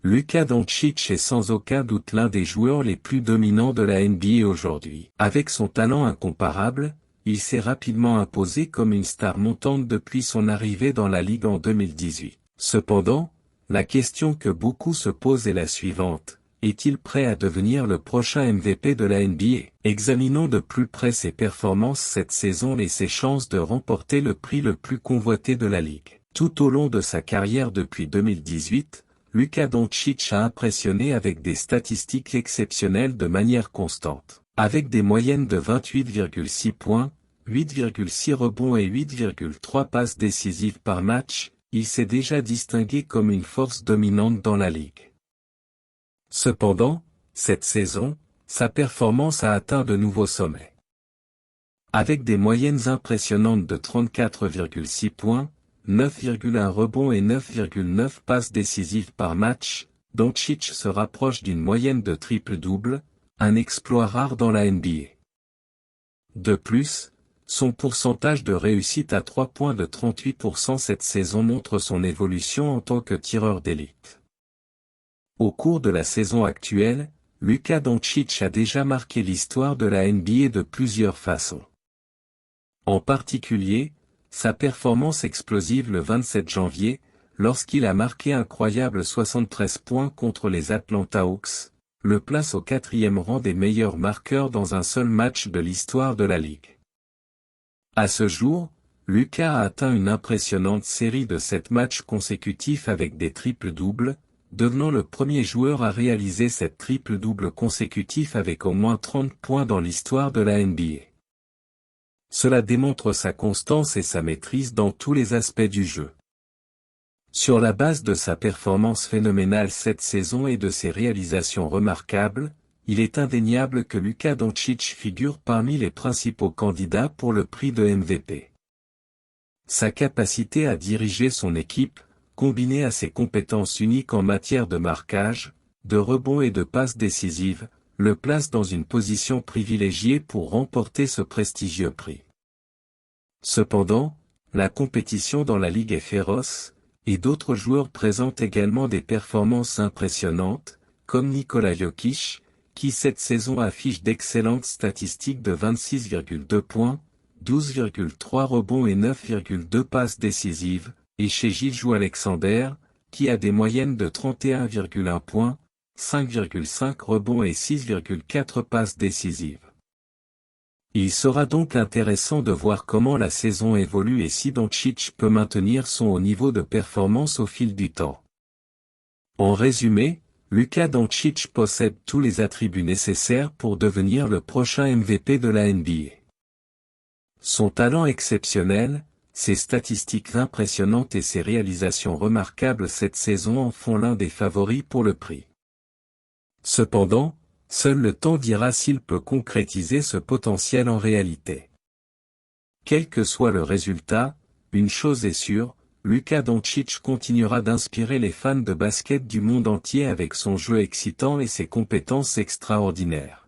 Luka Doncic est sans aucun doute l'un des joueurs les plus dominants de la NBA aujourd'hui. Avec son talent incomparable, il s'est rapidement imposé comme une star montante depuis son arrivée dans la ligue en 2018. Cependant, la question que beaucoup se posent est la suivante: est-il prêt à devenir le prochain MVP de la NBA? Examinons de plus près ses performances cette saison et ses chances de remporter le prix le plus convoité de la ligue. Tout au long de sa carrière depuis 2018, Luka Doncic a impressionné avec des statistiques exceptionnelles de manière constante. Avec des moyennes de 28,6 points, 8,6 rebonds et 8,3 passes décisives par match, il s'est déjà distingué comme une force dominante dans la ligue. Cependant, cette saison, sa performance a atteint de nouveaux sommets. Avec des moyennes impressionnantes de 34,6 points, 9,1 rebonds et 9,9 passes décisives par match, Doncic se rapproche d'une moyenne de triple-double, un exploit rare dans la NBA. De plus, son pourcentage de réussite à 3 points de 38% cette saison montre son évolution en tant que tireur d'élite. Au cours de la saison actuelle, Luka Doncic a déjà marqué l'histoire de la NBA de plusieurs façons. En particulier, sa performance explosive le 27 janvier, lorsqu'il a marqué un incroyable 73 points contre les Atlanta Hawks, le place au 4e rang des meilleurs marqueurs dans un seul match de l'histoire de la ligue. À ce jour, Luka a atteint une impressionnante série de 7 matchs consécutifs avec des triples-doubles, devenant le premier joueur à réaliser cette triple-double consécutif avec au moins 30 points dans l'histoire de la NBA. Cela démontre sa constance et sa maîtrise dans tous les aspects du jeu. Sur la base de sa performance phénoménale cette saison et de ses réalisations remarquables, il est indéniable que Luka Doncic figure parmi les principaux candidats pour le prix de MVP. Sa capacité à diriger son équipe, combinée à ses compétences uniques en matière de marquage, de rebond et de passes décisives, le place dans une position privilégiée pour remporter ce prestigieux prix. Cependant, la compétition dans la ligue est féroce, et d'autres joueurs présentent également des performances impressionnantes, comme Nikola Jokic, qui cette saison affiche d'excellentes statistiques de 26,2 points, 12,3 rebonds et 9,2 passes décisives, et chez Gilgeous-Alexander, qui a des moyennes de 31,1 points, 5,5 rebonds et 6,4 passes décisives. Il sera donc intéressant de voir comment la saison évolue et si Doncic peut maintenir son haut niveau de performance au fil du temps. En résumé, Luka Doncic possède tous les attributs nécessaires pour devenir le prochain MVP de la NBA. Son talent exceptionnel, ses statistiques impressionnantes et ses réalisations remarquables cette saison en font l'un des favoris pour le prix. Cependant, seul le temps dira s'il peut concrétiser ce potentiel en réalité. Quel que soit le résultat, une chose est sûre, Luka Doncic continuera d'inspirer les fans de basket du monde entier avec son jeu excitant et ses compétences extraordinaires.